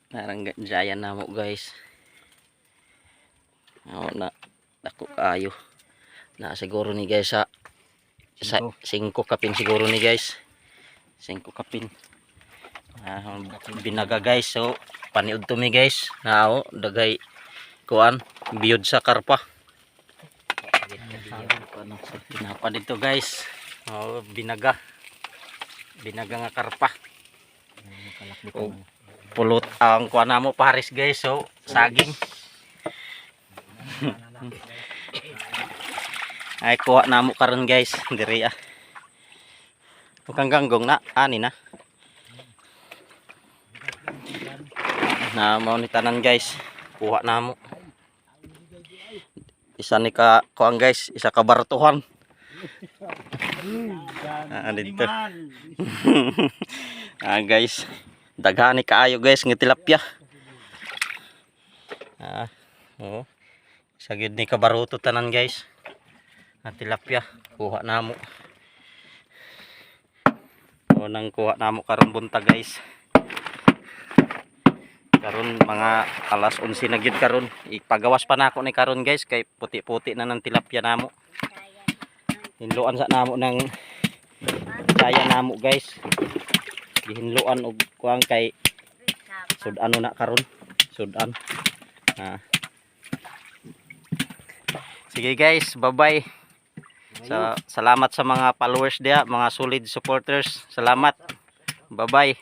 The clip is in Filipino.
Parang giant na mo guys. Na dako kayo. Na siguro ni guys sa 5 kapin siguro ni guys. 5 kapin. Binaga guys. So paniud to mi guys. Nao dagay kuan biyod sa karpa. Pinapa dito guys. Binaga nga karpa. Pulot ang kuan namo pares guys. So saging. Ay kuha namo karon guys diri Tukang ganggong na ani na mao ni tanan guys. Kuha namo. Isa ni ka kuan guys, isa ka baratuhan. Dito. Guys, daghan ni kaayo guys nga tilapia. Sagid ni kabaruto tanan guys. Tilapia kuha namo. Nang kuha namo karon bunta guys. Karon mga alas 11 na gid karon. Ipagawas pa nako ni karon guys kay puti-puti na ng tilapia namo. Hinluan sa namo ng saya namo guys. Gihinluan og kuang kay sudan na karon. Sudan. Sige guys, bye-bye. Salamat sa mga followers dia, mga solid supporters. Salamat. Bye-bye.